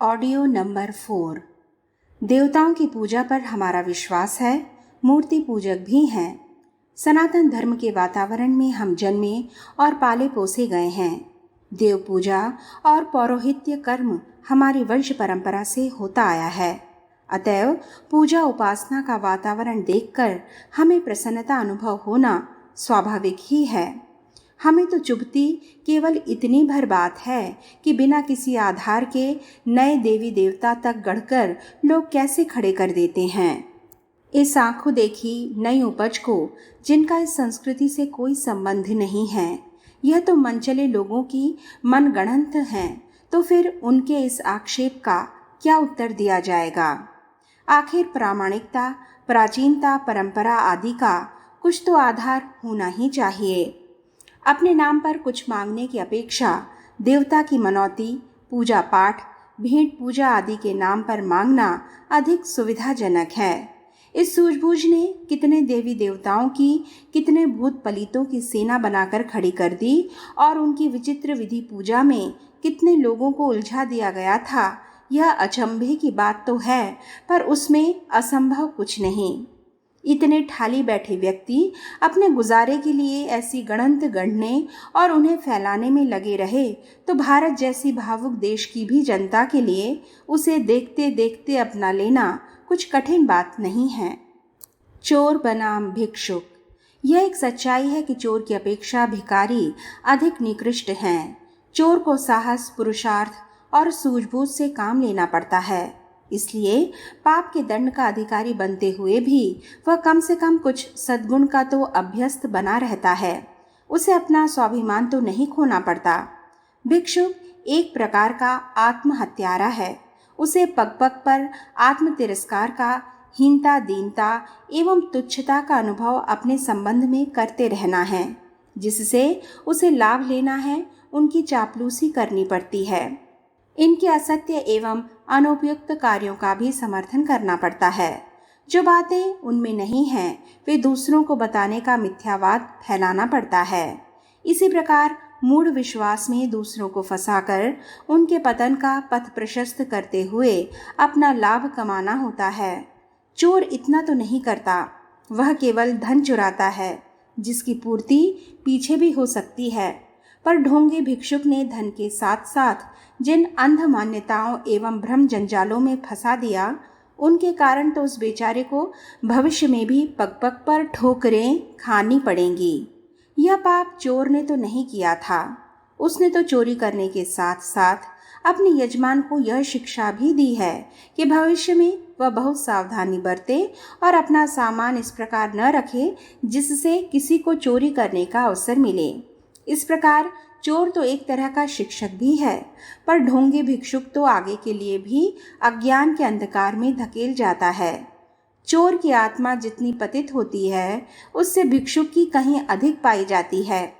Audio number 4। देवताओं की पूजा पर हमारा विश्वास है, मूर्ति पूजक भी हैं। सनातन धर्म के वातावरण में हम जन्मे और पाले पोसे गए हैं। देव पूजा और पौरोहित्य कर्म हमारी वंश परंपरा से होता आया है। अतएव पूजा उपासना का वातावरण देखकर हमें प्रसन्नता अनुभव होना स्वाभाविक ही है। हमें तो चुभती केवल इतनी भर बात है कि बिना किसी आधार के नए देवी देवता तक गढ़कर लोग कैसे खड़े कर देते हैं। इस आंखों देखी नई उपज को, जिनका इस संस्कृति से कोई संबंध नहीं है, यह तो मनचले लोगों की मनगढ़ंत हैं, तो फिर उनके इस आक्षेप का क्या उत्तर दिया जाएगा। आखिर प्रामाणिकता, प्राचीनता, परंपरा आदि का कुछ तो आधार होना ही चाहिए। अपने नाम पर कुछ मांगने की अपेक्षा देवता की मनौती, पूजा पाठ, भेंट पूजा आदि के नाम पर मांगना अधिक सुविधाजनक है। इस सूझबूझ ने कितने देवी देवताओं की, कितने भूत पलीतों की सेना बनाकर खड़ी कर दी और उनकी विचित्र विधि पूजा में कितने लोगों को उलझा दिया गया था। यह अचंभे की बात तो है, पर उसमें असंभव कुछ नहीं। इतने ठाली बैठे व्यक्ति अपने गुजारे के लिए ऐसी गणंत गढ़ने और उन्हें फैलाने में लगे रहे तो भारत जैसी भावुक देश की भी जनता के लिए उसे देखते देखते अपना लेना कुछ कठिन बात नहीं है। चोर बनाम भिक्षुक। यह एक सच्चाई है कि चोर की अपेक्षा भिखारी अधिक निकृष्ट हैं। चोर को साहस, पुरुषार्थ और सूझबूझ से काम लेना पड़ता है। इसलिए पाप के दंड का अधिकारी बनते हुए भी वह कम से कम कुछ सद्गुण का तो अभ्यस्त बना रहता है। उसे अपना स्वाभिमान तो नहीं खोना पड़ता। भिक्षुक एक प्रकार का आत्महत्यारा है। उसे पग पग पर आत्म तिरस्कार का, हीनता, दीनता एवं तुच्छता का अनुभव अपने संबंध में करते रहना है। जिससे उसे लाभ लेना है, उनकी चापलूसी करनी पड़ती है। इनके असत्य एवं अनुपयुक्त कार्यों का भी समर्थन करना पड़ता है। जो बातें उनमें नहीं हैं, वे दूसरों को बताने का मिथ्यावाद फैलाना पड़ता है। इसी प्रकार मूढ़ विश्वास में दूसरों को फंसाकर उनके पतन का पथ प्रशस्त करते हुए अपना लाभ कमाना होता है। चोर इतना तो नहीं करता, वह केवल धन चुराता है, जिसकी पूर्ति पीछे भी हो सकती है। पर ढोंगी भिक्षुक ने धन के साथ साथ जिन अंध मान्यताओं एवं भ्रम जंजालों में फंसा दिया, उनके कारण तो उस बेचारे को भविष्य में भी पग पग पर ठोकरें खानी पड़ेंगी। यह पाप चोर ने तो नहीं किया था। उसने तो चोरी करने के साथ साथ अपने यजमान को यह शिक्षा भी दी है कि भविष्य में वह बहुत सावधानी बरते और अपना सामान इस प्रकार न रखे जिससे किसी को चोरी करने का अवसर मिले। इस प्रकार चोर तो एक तरह का शिक्षक भी है, पर ढोंगी भिक्षुक तो आगे के लिए भी अज्ञान के अंधकार में धकेल जाता है। चोर की आत्मा जितनी पतित होती है, उससे भिक्षुक की कहीं अधिक पाई जाती है।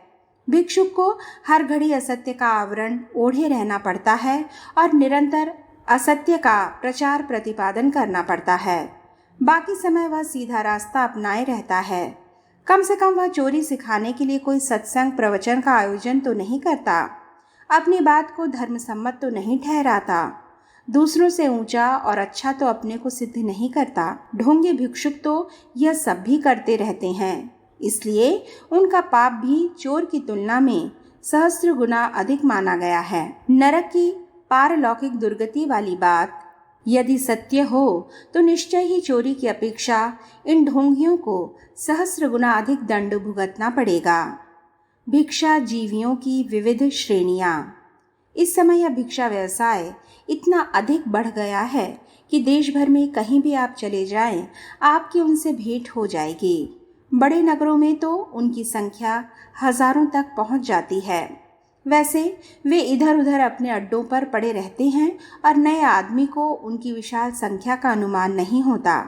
भिक्षुक को हर घड़ी असत्य का आवरण ओढ़े रहना पड़ता है और निरंतर असत्य का प्रचार प्रतिपादन करना पड़ता है। बाकी समय वह सीधा रास्ता अपनाए रहता है। कम से कम वह चोरी सिखाने के लिए कोई सत्संग प्रवचन का आयोजन तो नहीं करता, अपनी बात को धर्मसम्मत तो नहीं ठहराता, दूसरों से ऊंचा और अच्छा तो अपने को सिद्ध नहीं करता। ढोंगी भिक्षुक तो यह सब भी करते रहते हैं, इसलिए उनका पाप भी चोर की तुलना में सहस्त्र गुना अधिक माना गया है। नरक की पारलौकिक दुर्गति वाली बात यदि सत्य हो तो निश्चय ही चोरी की अपेक्षा इन ढोंगियों को सहस्त्र गुना अधिक दंड भुगतना पड़ेगा। भिक्षा जीवियों की विविध श्रेणियां। इस समय यह भिक्षा व्यवसाय इतना अधिक बढ़ गया है कि देश भर में कहीं भी आप चले जाएं, आपकी उनसे भेंट हो जाएगी। बड़े नगरों में तो उनकी संख्या हजारों तक पहुंच जाती है। वैसे वे इधर उधर अपने अड्डों पर पड़े रहते हैं और नए आदमी को उनकी विशाल संख्या का अनुमान नहीं होता,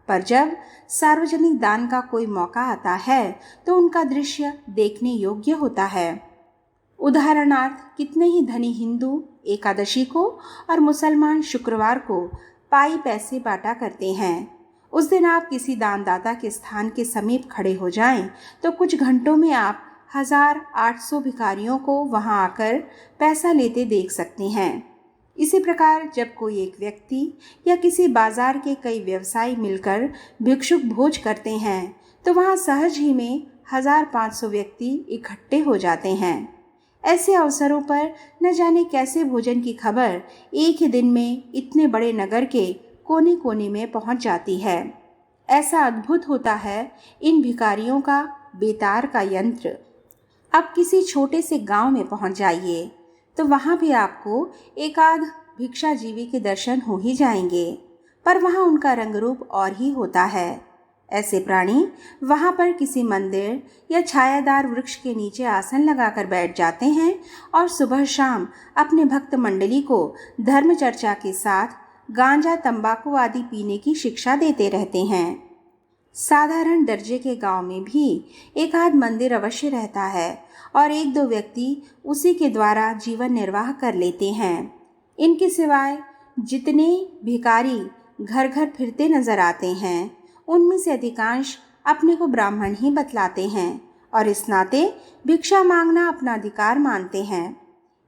पर जब सार्वजनिक दान का कोई मौका आता है तो उनका दृश्य देखने योग्य होता है। उदाहरणार्थ, कितने ही धनी हिंदू एकादशी को और मुसलमान शुक्रवार को पाई पैसे बांटा करते हैं। उस दिन आप किसी दानदाता के स्थान के समीप खड़े हो जाएं तो कुछ घंटों में आप 1800 भिखारियों को वहां आकर पैसा लेते देख सकते हैं। इसी प्रकार जब कोई एक व्यक्ति या किसी बाजार के कई व्यवसायी मिलकर भिक्षुक भोज करते हैं तो वहाँ सहज ही में 1500 व्यक्ति इकट्ठे हो जाते हैं। ऐसे अवसरों पर न जाने कैसे भोजन की खबर एक ही दिन में इतने बड़े नगर के कोने कोने में पहुंच जाती है। ऐसा अद्भुत होता है इन भिखारियों का बेतार का यंत्र। अब किसी छोटे से गांव में पहुंच जाइए तो वहां भी आपको एक आध भिक्षाजीवी के दर्शन हो ही जाएंगे, पर वहां उनका रंग रूप और ही होता है। ऐसे प्राणी वहां पर किसी मंदिर या छायादार वृक्ष के नीचे आसन लगाकर बैठ जाते हैं और सुबह शाम अपने भक्त मंडली को धर्म चर्चा के साथ गांजा तंबाकू आदि पीने की शिक्षा देते रहते हैं। साधारण दर्जे के गांव में भी एक आध मंदिर अवश्य रहता है और एक दो व्यक्ति उसी के द्वारा जीवन निर्वाह कर लेते हैं। इनके सिवाय जितने भिखारी घर घर फिरते नजर आते हैं उनमें से अधिकांश अपने को ब्राह्मण ही बतलाते हैं और इस नाते भिक्षा मांगना अपना अधिकार मानते हैं।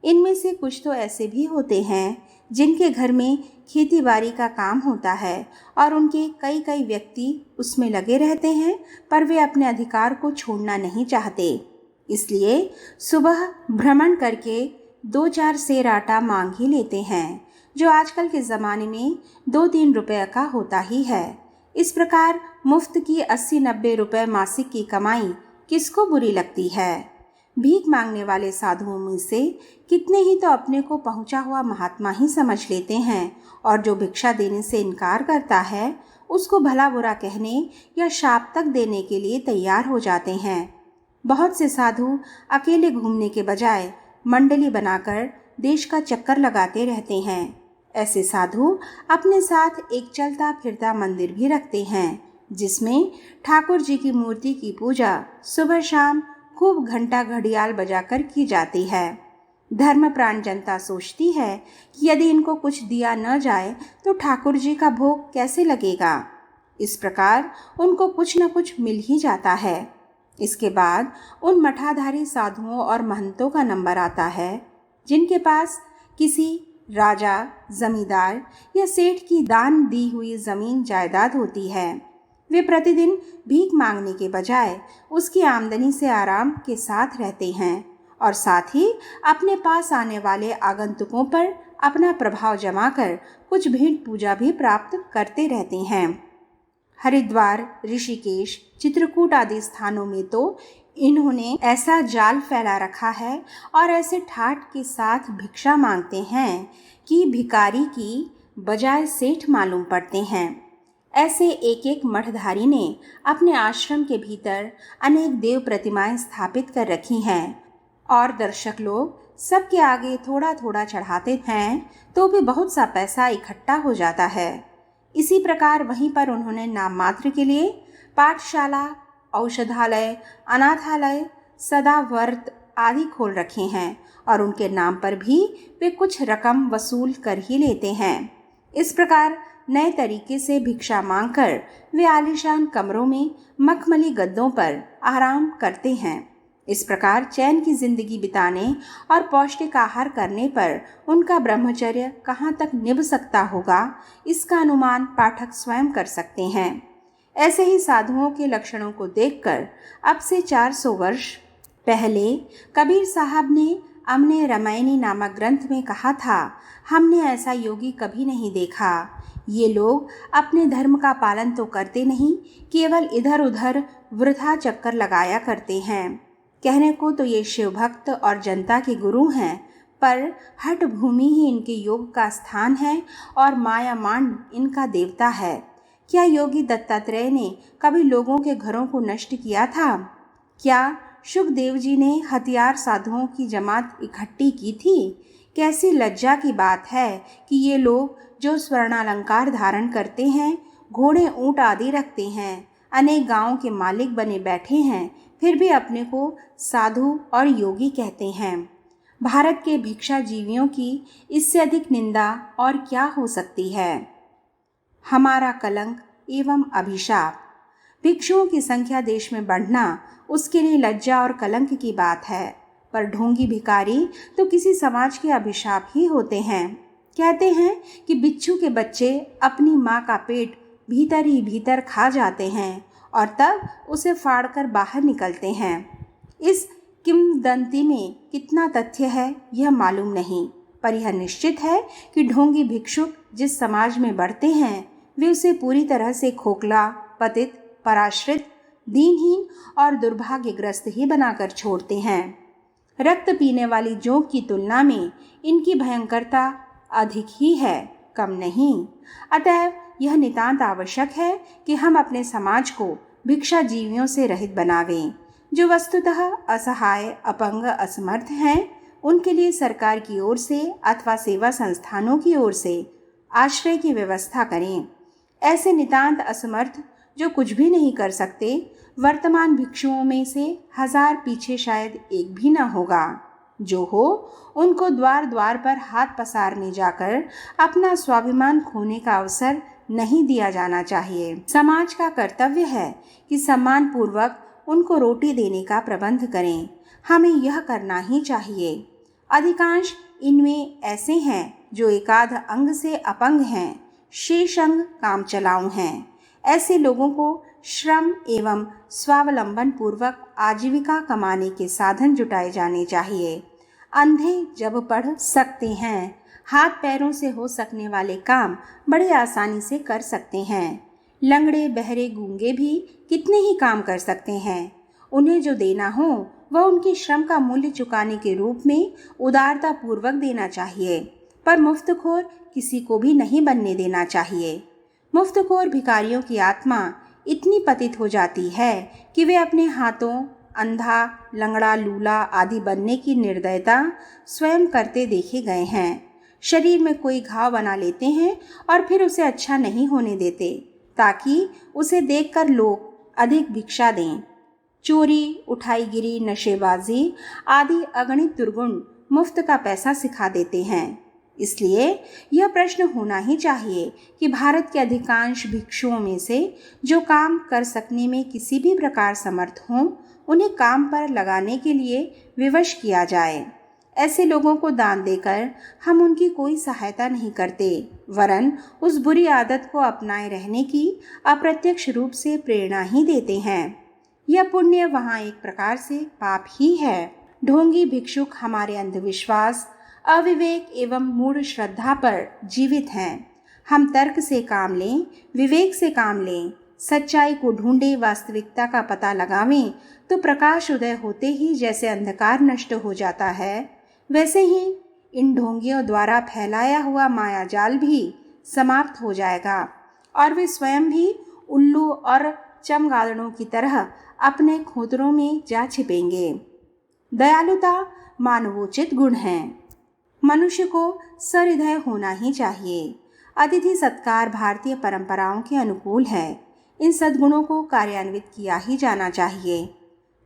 इनमें से कुछ तो ऐसे भी होते हैं जिनके घर में खेती बाड़ी का काम होता है और उनके कई कई व्यक्ति उसमें लगे रहते हैं, पर वे अपने अधिकार को छोड़ना नहीं चाहते। इसलिए सुबह भ्रमण करके 2-4 सेर आटा मांग ही लेते हैं, जो आजकल के ज़माने में 2-3 रुपये का होता ही है। इस प्रकार मुफ्त की 80-90 रुपये मासिक की कमाई किसको बुरी लगती है। भीख मांगने वाले साधुओं में से कितने ही तो अपने को पहुंचा हुआ महात्मा ही समझ लेते हैं और जो भिक्षा देने से इनकार करता है उसको भला बुरा कहने या शाप तक देने के लिए तैयार हो जाते हैं। बहुत से साधु अकेले घूमने के बजाय मंडली बनाकर देश का चक्कर लगाते रहते हैं। ऐसे साधु अपने साथ एक चलता फिरता मंदिर भी रखते हैं जिसमें ठाकुर जी की मूर्ति की पूजा सुबह शाम खूब घंटा घड़ियाल बजाकर की जाती है। धर्मप्राण जनता सोचती है कि यदि इनको कुछ दिया न जाए तो ठाकुर जी का भोग कैसे लगेगा। इस प्रकार उनको कुछ न कुछ मिल ही जाता है। इसके बाद उन मठाधारी साधुओं और महंतों का नंबर आता है जिनके पास किसी राजा, जमींदार या सेठ की दान दी हुई जमीन जायदाद होती है। वे प्रतिदिन भीख मांगने के बजाय उसकी आमदनी से आराम के साथ रहते हैं और साथ ही अपने पास आने वाले आगंतुकों पर अपना प्रभाव जमाकर कुछ भेंट पूजा भी प्राप्त करते रहते हैं। हरिद्वार, ऋषिकेश, चित्रकूट आदि स्थानों में तो इन्होंने ऐसा जाल फैला रखा है और ऐसे ठाठ के साथ भिक्षा मांगते हैं कि भिखारी की बजाय सेठ मालूम पड़ते हैं। ऐसे एक एक मठधारी ने अपने आश्रम के भीतर अनेक देव प्रतिमाएं स्थापित कर रखी हैं और दर्शक लोग सबके आगे थोड़ा थोड़ा चढ़ाते हैं तो भी बहुत सा पैसा इकट्ठा हो जाता है। इसी प्रकार वहीं पर उन्होंने नाम मात्र के लिए पाठशाला, औषधालय, अनाथालय, सदाव्रत आदि खोल रखे हैं और उनके नाम पर भी वे कुछ रकम वसूल कर ही लेते हैं। इस प्रकार नए तरीके से भिक्षा मांगकर वे आलीशान कमरों में मखमली गद्दों पर आराम करते हैं। इस प्रकार चैन की जिंदगी बिताने और पौष्टिक आहार करने पर उनका ब्रह्मचर्य कहाँ तक निभ सकता होगा, इसका अनुमान पाठक स्वयं कर सकते हैं। ऐसे ही साधुओं के लक्षणों को देखकर अब से 400 वर्ष पहले कबीर साहब ने अमने रामायणी नामक ग्रंथ में कहा था, हमने ऐसा योगी कभी नहीं देखा। ये लोग अपने धर्म का पालन तो करते नहीं, केवल इधर उधर वृथा चक्कर लगाया करते हैं। कहने को तो ये शिव भक्त और जनता के गुरु हैं, पर हठ भूमि ही इनके योग का स्थान है और माया मांड इनका देवता है। क्या योगी दत्तात्रेय ने कभी लोगों के घरों को नष्ट किया था? क्या शुकदेव जी ने हथियार साधुओं की जमात इकट्ठी की थी? कैसी लज्जा की बात है कि ये लोग जो स्वर्णालंकार धारण करते हैं, घोड़े ऊंट आदि रखते हैं, अनेक गांवों के मालिक बने बैठे हैं, फिर भी अपने को साधु और योगी कहते हैं। भारत के भिक्षाजीवियों की इससे अधिक निंदा और क्या हो सकती है। हमारा कलंक एवं अभिशाप। भिक्षुओं की संख्या देश में बढ़ना उसके लिए लज्जा और कलंक की बात है, पर ढोंगी भिखारी तो किसी समाज के अभिशाप ही होते हैं। कहते हैं कि बिच्छू के बच्चे अपनी माँ का पेट भीतर ही भीतर खा जाते हैं और तब उसे फाड़कर बाहर निकलते हैं। इस किंवदंती में कितना तथ्य है यह मालूम नहीं, पर यह निश्चित है कि ढोंगी भिक्षुक जिस समाज में बढ़ते हैं वे उसे पूरी तरह से खोखला, पतित, पराश्रित, दीनहीन और दुर्भाग्यग्रस्त ही बनाकर छोड़ते हैं। रक्त पीने वाली जोंक की तुलना में इनकी भयंकरता अधिक ही है, कम नहीं। अतएव यह नितांत आवश्यक है कि हम अपने समाज को भिक्षा जीवियों से रहित बनावें। जो वस्तुतः असहाय, अपंग, असमर्थ हैं, उनके लिए सरकार की ओर से अथवा सेवा संस्थानों की ओर से आश्रय की व्यवस्था करें। ऐसे नितांत असमर्थ जो कुछ भी नहीं कर सकते, वर्तमान भिक्षुओं में से 1000 पीछे शायद एक भी न होगा। जो हो, उनको द्वार द्वार पर हाथ पसारने जाकर अपना स्वाभिमान खोने का अवसर नहीं दिया जाना चाहिए। समाज का कर्तव्य है कि सम्मान पूर्वक उनको रोटी देने का प्रबंध करें। हमें यह करना ही चाहिए। अधिकांश इनमें ऐसे हैं जो एकाध अंग से अपंग हैं, शेष अंग काम चलाऊ हैं। ऐसे लोगों को श्रम एवं स्वावलंबन पूर्वक आजीविका कमाने के साधन जुटाए जाने चाहिए। अंधे जब पढ़ सकते हैं, हाथ पैरों से हो सकने वाले काम बड़े आसानी से कर सकते हैं। लंगड़े, बहरे, गूंगे भी कितने ही काम कर सकते हैं। उन्हें जो देना हो वह उनके श्रम का मूल्य चुकाने के रूप में उदारता पूर्वक देना चाहिए, पर मुफ्तखोर किसी को भी नहीं बनने देना चाहिए। मुफ्तखोर भिखारियों की आत्मा इतनी पतित हो जाती है कि वे अपने हाथों अंधा, लंगड़ा, लूला आदि बनने की निर्दयता स्वयं करते देखे गए हैं। शरीर में कोई घाव बना लेते हैं और फिर उसे अच्छा नहीं होने देते ताकि उसे देखकर लोग अधिक भिक्षा दें। चोरी, उठाईगिरी, नशेबाजी आदि अगणित दुर्गुण मुफ्त का पैसा सिखा देते हैं। इसलिए यह प्रश्न होना ही चाहिए कि भारत के अधिकांश भिक्षुओं में से जो काम कर सकने में किसी भी प्रकार समर्थ हों, उन्हें काम पर लगाने के लिए विवश किया जाए। ऐसे लोगों को दान देकर हम उनकी कोई सहायता नहीं करते, वरन उस बुरी आदत को अपनाए रहने की अप्रत्यक्ष रूप से प्रेरणा ही देते हैं। यह पुण्य वहाँ एक प्रकार से पाप ही है। ढोंगी भिक्षुक हमारे अंधविश्वास, अविवेक एवं मूढ़ श्रद्धा पर जीवित हैं। हम तर्क से काम लें, विवेक से काम लें, सच्चाई को ढूंढे, वास्तविकता का पता लगावें, तो प्रकाश उदय होते ही जैसे अंधकार नष्ट हो जाता है, वैसे ही इन ढोंगियों द्वारा फैलाया हुआ मायाजाल भी समाप्त हो जाएगा और वे स्वयं भी उल्लू और चमगादड़ों की तरह अपने खोतरों में जा छिपेंगे। दयालुता मानवोचित गुण है। मनुष्य को सहृदय होना ही चाहिए। अतिथि सत्कार भारतीय परंपराओं के अनुकूल है। इन सद्गुणों को कार्यान्वित किया ही जाना चाहिए।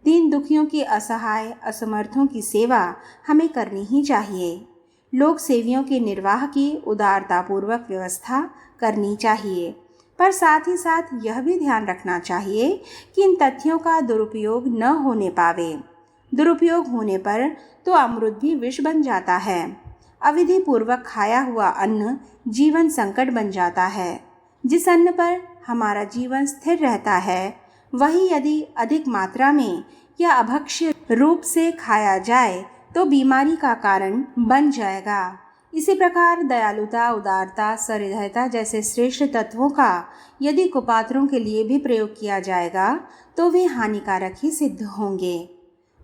दीन दुखियों की, असहाय असमर्थों की सेवा हमें करनी ही चाहिए। लोक सेवियों के निर्वाह की उदारतापूर्वक व्यवस्था करनी चाहिए, पर साथ ही साथ यह भी ध्यान रखना चाहिए कि इन तथ्यों का दुरुपयोग न होने पावे। दुरुपयोग होने पर तो अमृत भी विष बन जाता है। अविधि पूर्वक खाया हुआ अन्न जीवन संकट बन जाता है। जिस अन्न पर हमारा जीवन स्थिर रहता है, वही यदि अधिक मात्रा में या अभक्ष्य रूप से खाया जाए तो बीमारी का कारण बन जाएगा। इसी प्रकार दयालुता, उदारता, सहृदयता जैसे श्रेष्ठ तत्वों का यदि कुपात्रों के लिए भी प्रयोग किया जाएगा तो वे हानिकारक ही सिद्ध होंगे।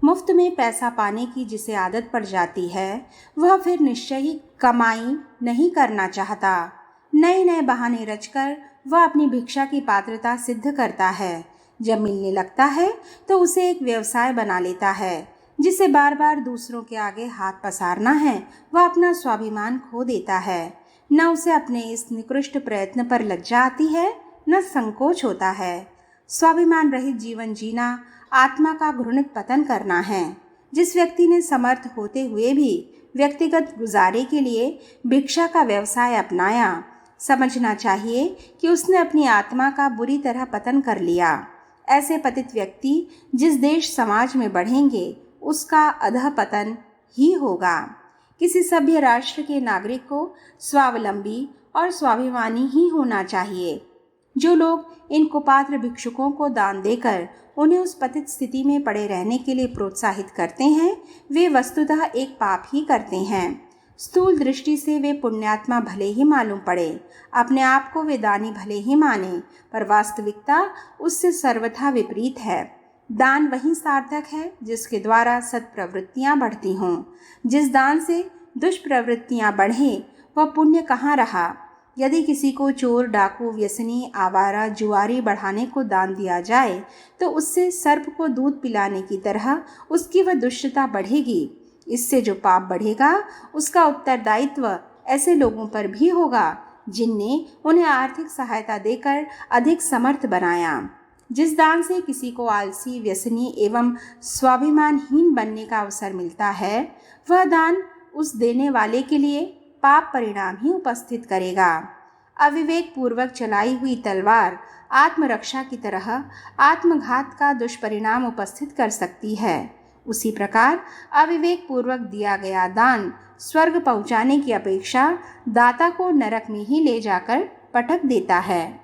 मुफ्त में पैसा पाने की जिसे आदत पड़ जाती है, वह फिर निश्चय ही कमाई नहीं करना चाहता। नए नए बहाने रचकर वह अपनी भिक्षा की पात्रता सिद्ध करता है। जब मिलने लगता है तो उसे एक व्यवसाय बना लेता है, जिसे बार बार दूसरों के आगे हाथ पसारना है। वह अपना स्वाभिमान खो देता है। न उसे अपने इस निकृष्ट प्रयत्न पर लज्जा आती है, न संकोच होता है। स्वाभिमान रहित जीवन जीना आत्मा का घृणित पतन करना है। जिस व्यक्ति ने समर्थ होते हुए भी व्यक्तिगत गुजारे के लिए भिक्षा का व्यवसाय अपनाया, समझना चाहिए कि उसने अपनी आत्मा का बुरी तरह पतन कर लिया। ऐसे पतित व्यक्ति जिस देश समाज में बढ़ेंगे, उसका अधः पतन ही होगा। किसी सभ्य राष्ट्र के नागरिक को स्वावलंबी और स्वाभिमानी ही होना चाहिए। जो लोग इन कुपात्र भिक्षुकों को दान देकर उन्हें उस पतित स्थिति में पड़े रहने के लिए प्रोत्साहित करते हैं, वे वस्तुतः एक पाप ही करते हैं। स्थूल दृष्टि से वे पुण्यात्मा भले ही मालूम पड़े, अपने आप को वे दानी भले ही माने, पर वास्तविकता उससे सर्वथा विपरीत है। दान वही सार्थक है जिसके द्वारा सत्प्रवृत्तियाँ बढ़ती हों। जिस दान से दुष्प्रवृत्तियाँ बढ़ें, वह पुण्य कहाँ रहा। यदि किसी को चोर, डाकू, व्यसनी, आवारा, जुआरी बढ़ाने को दान दिया जाए तो उससे सर्प को दूध पिलाने की तरह उसकी वह दुष्टता बढ़ेगी। इससे जो पाप बढ़ेगा उसका उत्तरदायित्व ऐसे लोगों पर भी होगा जिनने उन्हें आर्थिक सहायता देकर अधिक समर्थ बनाया। जिस दान से किसी को आलसी, व्यसनी एवं स्वाभिमानहीन बनने का अवसर मिलता है, वह दान उस देने वाले के लिए पाप परिणाम ही उपस्थित करेगा। अविवेक पूर्वक चलाई हुई तलवार आत्मरक्षा की तरह आत्मघात का दुष्परिणाम उपस्थित कर सकती है। उसी प्रकार अविवेक पूर्वक दिया गया दान स्वर्ग पहुंचाने की अपेक्षा दाता को नरक में ही ले जाकर पटक देता है।